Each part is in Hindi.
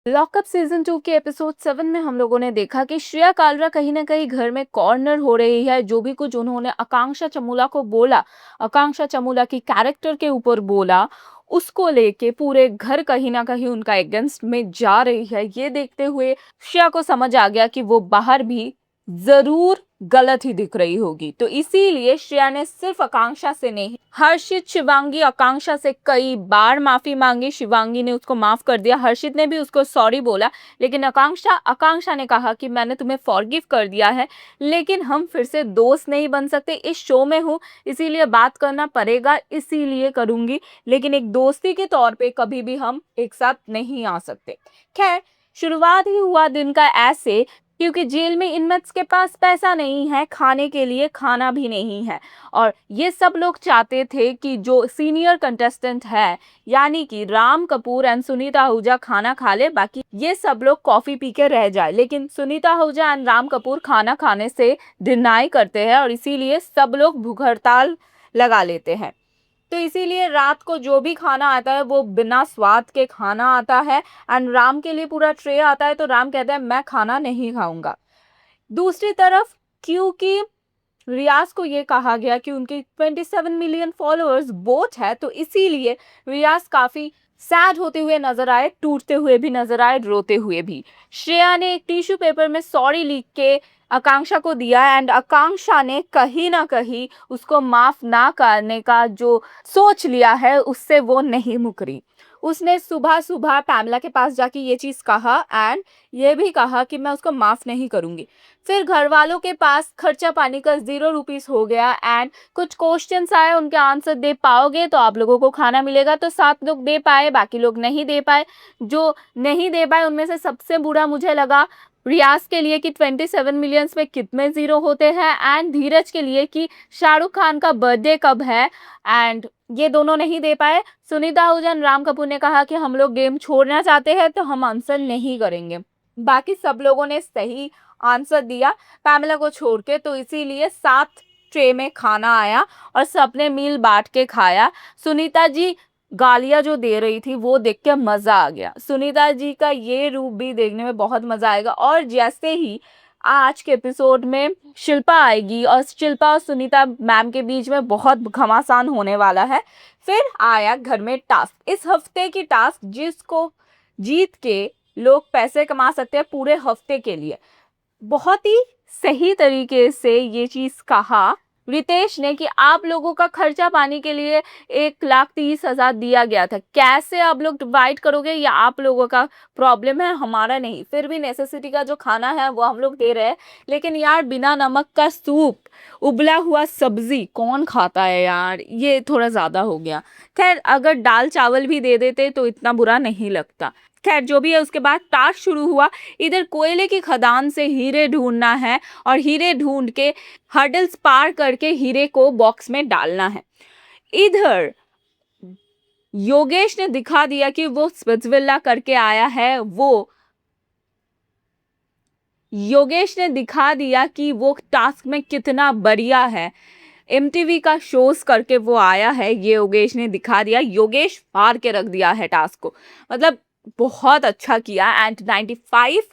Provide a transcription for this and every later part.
लॉकअप सीजन 2 के एपिसोड 7 में हम लोगों ने देखा कि श्रेया कालरा कहीं ना कहीं घर में कॉर्नर हो रही है। जो भी कुछ उन्होंने आकांक्षा चमूला को बोला, आकांक्षा चमूला की कैरेक्टर के ऊपर बोला, उसको लेके पूरे घर कहीं ना कहीं उनका अगेंस्ट में जा रही है। ये देखते हुए श्रेया को समझ आ गया कि वो बाहर भी जरूर गलत ही दिख रही होगी। तो इसीलिए श्रेया ने सिर्फ आकांक्षा से नहीं, हर्षित, शिवांगी, आकांक्षा से कई बार माफी मांगी। शिवांगी ने उसको माफ कर दिया, हर्षित ने भी उसको सॉरी बोला, लेकिन आकांक्षा ने कहा कि मैंने तुम्हें फॉरगिव कर दिया है, लेकिन हम फिर से दोस्त नहीं बन सकते। इस शो में हूँ, इसीलिए बात करना पड़ेगा, इसीलिए करूंगी, लेकिन एक दोस्ती के तौर पे कभी भी हम एक साथ नहीं आ सकते। खैर, शुरुआत ही हुआ दिन का ऐसे, क्योंकि जेल में इनमेट्स के पास पैसा नहीं है, खाने के लिए खाना भी नहीं है। और ये सब लोग चाहते थे कि जो सीनियर कंटेस्टेंट है, यानी कि राम कपूर एंड सुनीता आहूजा खाना खा ले, बाकी ये सब लोग कॉफी पी के रह जाए। लेकिन सुनीता आहूजा एंड राम कपूर खाना खाने से डिनाई करते हैं और इसीलिए सब लोग भूख हड़ताल लगा लेते हैं। तो इसीलिए रात को जो भी खाना आता है वो बिना स्वाद के खाना आता है। एंड राम के लिए पूरा ट्रे आता है, तो राम कहता है मैं खाना नहीं खाऊंगा। दूसरी तरफ, क्योंकि रियाज को ये कहा गया कि उनके 27 मिलियन फॉलोअर्स बोट है, तो इसीलिए रियाज काफी सैड होते हुए नजर आए, टूटते हुए भी नजर आए, रोते हुए भी। श्रेया ने एक टिश्यू पेपर में सॉरी लिख के आकांक्षा को दिया एंड आकांक्षा ने कहीं ना कहीं उसको माफ ना करने का जो सोच लिया है, उससे वो नहीं मुकरी। उसने सुबह सुबह पैमला के पास जाके ये चीज कहा एंड ये भी कहा कि मैं उसको माफ नहीं करूंगी। फिर घर वालों के पास खर्चा पानी का 0 रुपीज हो गया एंड कुछ क्वेश्चंस आए, उनके आंसर दे पाओगे तो आप लोगों को खाना मिलेगा। तो 7 लोग दे पाए, बाकी लोग नहीं दे पाए। जो नहीं दे पाए उनमें से सबसे बुरा मुझे लगा रियाज के लिए कि 27 मिलियंस में कितने जीरो होते हैं, एंड धीरज के लिए कि शाहरुख खान का बर्थडे कब है, एंड ये दोनों नहीं दे पाए। सुनीता आहूजा, राम कपूर ने कहा कि हम लोग गेम छोड़ना चाहते हैं तो हम आंसर नहीं करेंगे। बाकी सब लोगों ने सही आंसर दिया पैमला को छोड़ के, तो इसीलिए 7 ट्रे में खाना आया और सबने मील बांट के खाया। सुनीता जी गालियां जो दे रही थी वो देख के मजा आ गया। सुनीता जी का ये रूप भी देखने में बहुत मजा आएगा। और जैसे ही आज के एपिसोड में शिल्पा आएगी और शिल्पा और सुनीता मैम के बीच में बहुत घमासान होने वाला है। फिर आया घर में टास्क, इस हफ्ते की टास्क जिसको जीत के लोग पैसे कमा सकते हैं पूरे हफ्ते के लिए। बहुत ही सही तरीके से ये चीज कहा रितेश ने कि आप लोगों का खर्चा पानी के लिए 1,30,000 दिया गया था, कैसे आप लोग डिवाइड करोगे, या आप लोगों का प्रॉब्लम है, हमारा नहीं। फिर भी नेसेसिटी का जो खाना है वो हम लोग दे रहे हैं, लेकिन यार बिना नमक का सूप, उबला हुआ सब्जी कौन खाता है यार, ये थोड़ा ज्यादा हो गया। खैर, अगर दाल चावल भी दे देते तो इतना बुरा नहीं लगता। खैर, जो भी है, उसके बाद टास्क शुरू हुआ। इधर कोयले की खदान से हीरे ढूंढना है और हीरे ढूंढ के हर्डल्स पार करके हीरे को बॉक्स में डालना है। इधर योगेश ने दिखा दिया कि वो स्पिट्सविला करके आया है। योगेश ने दिखा दिया कि वो टास्क में कितना बढ़िया है। एमटीवी का शोज करके वो आया है, ये योगेश ने दिखा दिया। योगेश हार के रख दिया है टास्क को, मतलब बहुत अच्छा किया। एंड 95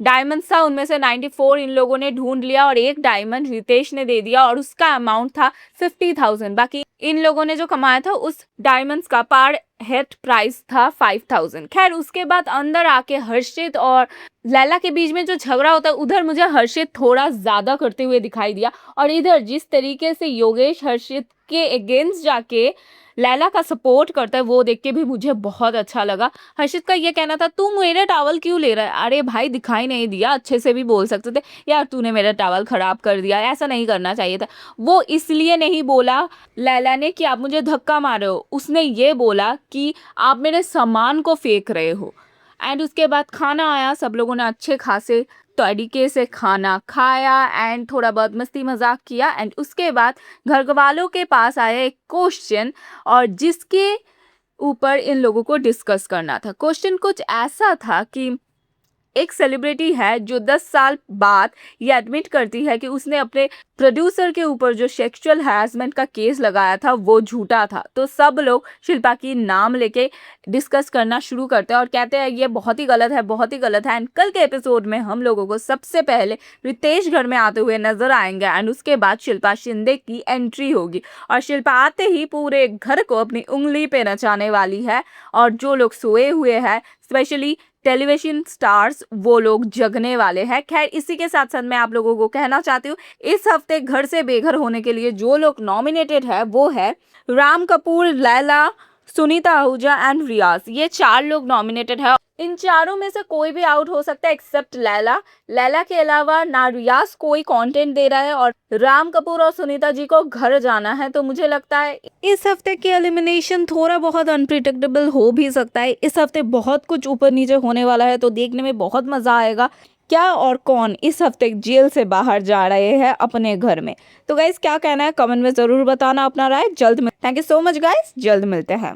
डायमंड था, उनमें से 94 इन लोगों ने ढूंढ लिया और एक डायमंड रितेश ने दे दिया और उसका अमाउंट था 50,000। बाकी इन लोगों ने जो कमाया था उस डायमंड्स का पर हेड प्राइस था 5,000। खैर, उसके बाद अंदर आके हर्षित और लैला के बीच में जो झगड़ा होता है, उधर मुझे हर्षित थोड़ा ज्यादा करते हुए दिखाई दिया। और इधर जिस तरीके से योगेश हर्षित के अगेंस्ट जाके लैला का सपोर्ट करता है, वो देख के भी मुझे बहुत अच्छा लगा। हर्षित का ये कहना था तू मेरा टावल क्यों ले रहा है, अरे भाई दिखाई नहीं दिया, अच्छे से भी बोल सकते थे यार, तूने मेरा टावल खराब कर दिया, ऐसा नहीं करना चाहिए था। वो इसलिए नहीं बोला लैला ने कि आप मुझे धक्का मार रहे हो, उसने ये बोला कि आप मेरे सामान को फेंक रहे हो। एंड उसके बाद खाना आया, सब लोगों ने अच्छे खासे तरीके से खाना खाया एंड थोड़ा बहुत मस्ती मजाक किया। एंड उसके बाद घर वालों के पास आया एक क्वेश्चन, और जिसके ऊपर इन लोगों को डिस्कस करना था। क्वेश्चन कुछ ऐसा था कि एक सेलिब्रिटी है जो 10 साल बाद ये एडमिट करती है कि उसने अपने प्रोड्यूसर के ऊपर जो सेक्सुअल हैरेसमेंट का केस लगाया था वो झूठा था। तो सब लोग शिल्पा की नाम लेके डिस्कस करना शुरू करते हैं और कहते हैं ये बहुत ही गलत है, बहुत ही गलत है। एंड कल के एपिसोड में हम लोगों को सबसे पहले रितेश घर में आते हुए नजर आएंगे एंड उसके बाद शिल्पा शिंदे की एंट्री होगी और शिल्पा आते ही पूरे घर को अपनी उंगली पे नचाने वाली है और जो लोग सोए हुए हैं स्पेशली टेलीविजन स्टार्स वो लोग जगने वाले हैं। खैर इसी के साथ साथ मैं आप लोगों को कहना चाहती हूँ इस हफ्ते घर से बेघर होने के लिए जो लोग नॉमिनेटेड है वो है राम कपूर, लैला, सुनीता आहूजा एंड रियाज। ये 4 लोग नॉमिनेटेड है। इन चारों में से कोई भी आउट हो सकता है एक्सेप्ट लैला। लैला के अलावा ना रियाज कोई कंटेंट दे रहा है और राम कपूर और सुनीता जी को घर जाना है। तो मुझे लगता है इस हफ्ते के एलिमिनेशन थोड़ा बहुत अनप्रिडिक्टेबल हो भी सकता है। इस हफ्ते बहुत कुछ ऊपर नीचे होने वाला है तो देखने में बहुत मजा आएगा क्या और कौन इस हफ्ते जेल से बाहर जा रहे हैं अपने घर में। तो गाइस क्या कहना है कमेंट में जरूर बताना अपना राय। जल्द में thank you so much guys, जल्द मिलते हैं।